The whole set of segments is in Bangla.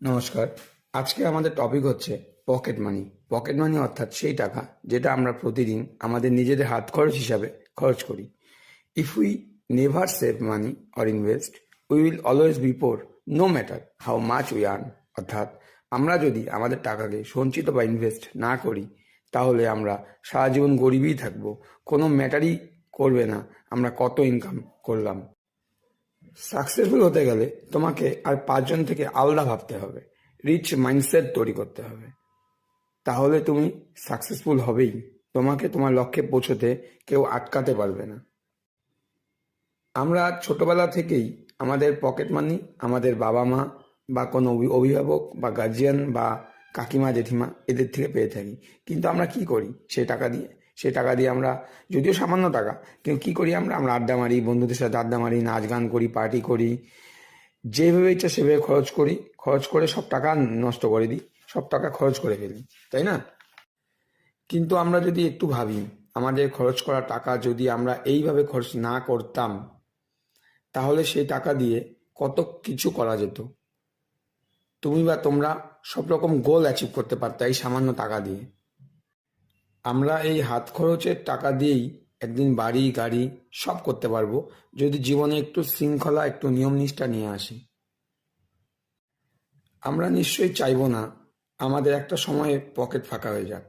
নমস্কার। আজকে আমাদের টপিক হচ্ছে পকেট মানি। পকেট মানি অর্থাৎ সেই টাকা যেটা আমরা প্রতিদিন আমাদের নিজেদের হাত খরচ হিসাবে খরচ করি। If we never save money or invest, we will always be poor, no matter how much we earn. অর্থাৎ আমরা যদি আমাদের টাকাকে সঞ্চিত বা ইনভেস্ট না করি, তাহলে আমরা সারা জীবন গরিবই থাকবো। কোনো ম্যাটারই করবে না আমরা কত ইনকাম করলাম। সাকসেসফুল হতে গেলে তোমাকে আর পাঁচজন থেকে আলাদা ভাবতে হবে, রিচ মাইন্ডসেট তৈরি করতে হবে। তাহলে তুমি সাকসেসফুল হবেই। তোমাকে তোমার লক্ষ্যে পৌঁছতে কেউ আটকাতে পারবে না। আমরা ছোটবেলা থেকেই আমাদের পকেট মানি আমাদের বাবা মা বা কোনো অভিভাবক বা গার্জিয়ান বা কাকিমা জেঠিমা এদের থেকে পেয়ে থাকি। কিন্তু আমরা কি করি সেই টাকা দিয়ে আমরা, যদিও সামান্য টাকা, কিন্তু কী করি আমরা আমরা আড্ডা মারি, বন্ধুদের সাথে আড্ডা মারি, নাচ গান করি, পার্টি করি, যেভাবে ইচ্ছা সেভাবে খরচ করে সব টাকা নষ্ট করে দিই, সব টাকা খরচ করে ফেলি, তাই না? কিন্তু আমরা যদি একটু ভাবি, আমাদের খরচ করা টাকা যদি আমরা এইভাবে খরচ না করতাম, তাহলে সেই টাকা দিয়ে কত কিছু করা যেত। তুমি বা তোমরা সব রকম গোল অ্যাচিভ করতে পারতে এই সামান্য টাকা দিয়ে। আমরা এই হাত খরচের টাকা দিয়েই একদিন বাড়ি গাড়ি সব করতে পারবো, যদি জীবনে একটু শৃঙ্খলা, একটু নিয়ম নিষ্ঠা নিয়ে আসি। আমরা নিশ্চয়ই চাইবো না আমাদের একটা সময়ে পকেট ফাঁকা হয়ে যাক,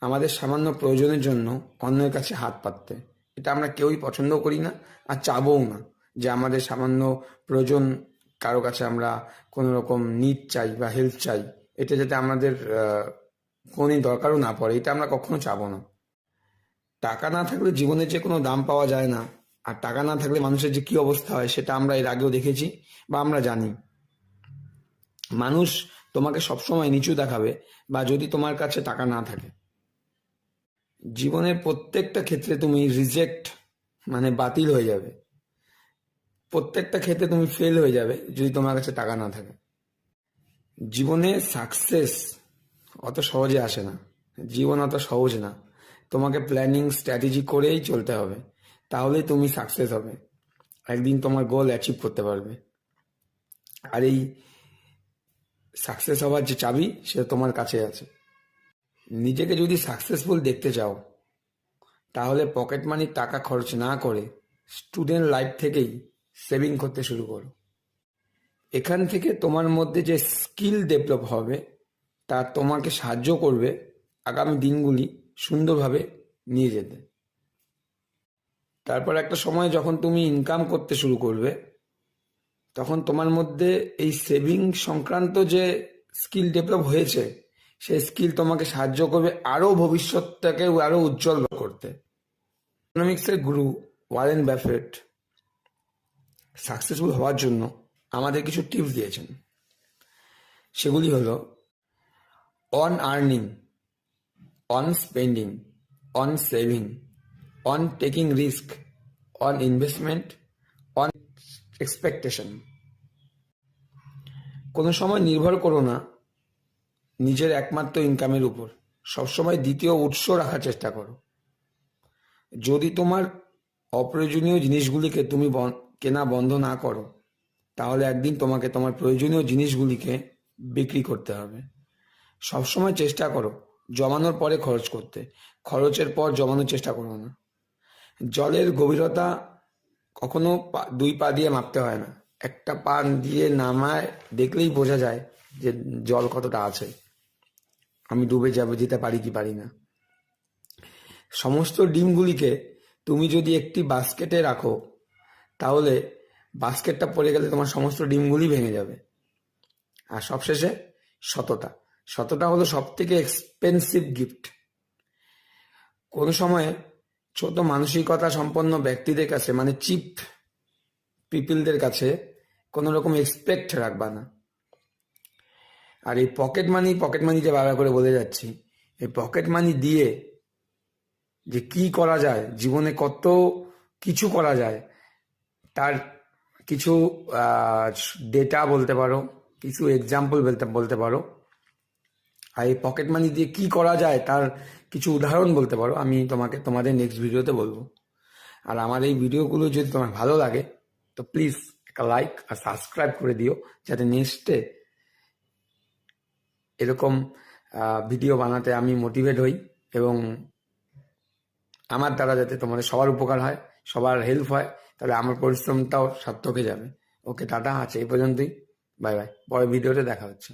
আমাদের সামান্য প্রয়োজনের জন্য অন্যের কাছে হাত পাততে। এটা আমরা কেউই পছন্দ করি না, আর চাবও না যে আমাদের সামান্য প্রয়োজন কারো কাছে আমরা কোনো রকম নিড চাই বা হেল্প চাই, এটা যাতে আমাদের কোনো দরকারও না পড়ে, এটা আমরা কখনো চাবো না। টাকা না থাকলে জীবনের যে কোনো দাম পাওয়া যায় না, আর টাকা না থাকলে মানুষের যে কি অবস্থা হয় সেটা আমরা এর আগেও দেখেছি বা আমরা জানি। মানুষ তোমাকে সবসময় নিচু দেখাবে বা যদি তোমার কাছে টাকা না থাকে। জীবনের প্রত্যেকটা ক্ষেত্রে তুমি রিজেক্ট মানে বাতিল হয়ে যাবে, প্রত্যেকটা ক্ষেত্রে তুমি ফেল হয়ে যাবে যদি তোমার কাছে টাকা না থাকে। জীবনে সাকসেস অত সহজে আসে না, জীবন অত সহজ না। তোমাকে প্ল্যানিং স্ট্র্যাটেজি করেই চলতে হবে, তাহলেই তুমি সাকসেস হবে, একদিন তোমার গোল অ্যাচিভ করতে পারবে। আর এই সাকসেস হওয়ার যে চাবি সেটা তোমার কাছে আছে। নিজেকে যদি সাকসেসফুল দেখতে চাও, তাহলে পকেট মানির টাকা খরচ না করে স্টুডেন্ট লাইফ থেকেই সেভিং করতে শুরু করো। এখান থেকে তোমার মধ্যে যে স্কিল ডেভেলপ হবে তা তোমাকে সাহায্য করবে আগামী দিনগুলি সুন্দরভাবে নিয়ে যেতে। তারপর একটা সময় যখন তুমি ইনকাম করতে শুরু করবে, তখন তোমার মধ্যে এই সেভিং সংক্রান্ত যে স্কিল ডেভেলপ হয়েছে, সেই স্কিল তোমাকে সাহায্য করবে আরও ভবিষ্যৎটাকে আরও উজ্জ্বল করতে। ইকোনমিক্সের গুরু ওয়ারেন ব্যাফেট সাকসেসফুল হওয়ার জন্য আমাদের কিছু টিপস দিয়েছেন। সেগুলি হলো on earning, on spending, on saving, on taking risk, on investment, on expectation. কোনো সময় নির্ভর করো না নিজের একমাত্র ইনকামের উপর, সবসময় দ্বিতীয় উৎস রাখার চেষ্টা করো। যদি তোমার অপ্রয়োজনীয় জিনিসগুলিকে তুমি কেনা বন্ধ না করো, তাহলে একদিন তোমাকে তোমার প্রয়োজনীয় জিনিসগুলিকে বিক্রি করতে হবে। সবসময় চেষ্টা করো জমানোর পরে খরচ করতে, খরচের পর জমানোর চেষ্টা করো না। জলের গভীরতা কখনো দুই পা দিয়ে মাপতে হয় না, একটা পা দিয়ে নামায় দেখলেই বোঝা যায় যে জল কতটা আছে, আমি ডুবে যেতে পারি কি পারি না। সমস্ত ডিমগুলিকে তুমি যদি একটি বাস্কেটে রাখো, তাহলে বাস্কেটটা পড়ে গেলে তোমার সমস্ত ডিমগুলি ভেঙে যাবে। আর সবশেষে সততা, সততা হলো সব থেকে এক্সপেন্সিভ গিফট। কোনো সময়ে ছোট মানসিকতা সম্পন্ন ব্যক্তিদের কাছে, মানে চিপ পিপলদের কাছে কোনো রকম এক্সপেক্ট রাখবা না। আর এই পকেট মানি যে বারবার করে বলে যাচ্ছি, এই পকেট মানি দিয়ে যে কি করা যায়, জীবনে কত কিছু করা যায়, তার কিছু ডেটা বলতে পারো, কিছু এক্সাম্পল বলতে পারো। আর এই পকেট মানি দিয়ে কি করা যায় তার কিছু উদাহরণ বলতে পারো, আমি তোমাদের নেক্সট ভিডিওতে বলবো। আর আমার এই ভিডিওগুলো যদি তোমার ভালো লাগে তো প্লিজ একটা লাইক আর সাবস্ক্রাইব করে দিও, যাতে নেক্সটে এরকম ভিডিও বানাতে আমি মোটিভেট হই, এবং আমার দ্বারা যাতে তোমাদের সবার উপকার হয়, সবার হেল্প হয়, তাহলে আমার পরিশ্রমটাও সার্থক হয়ে যাবে। ওকে, টাটা, আছে এই পর্যন্তই। বাই বাই, পরের ভিডিওতে দেখা হচ্ছে।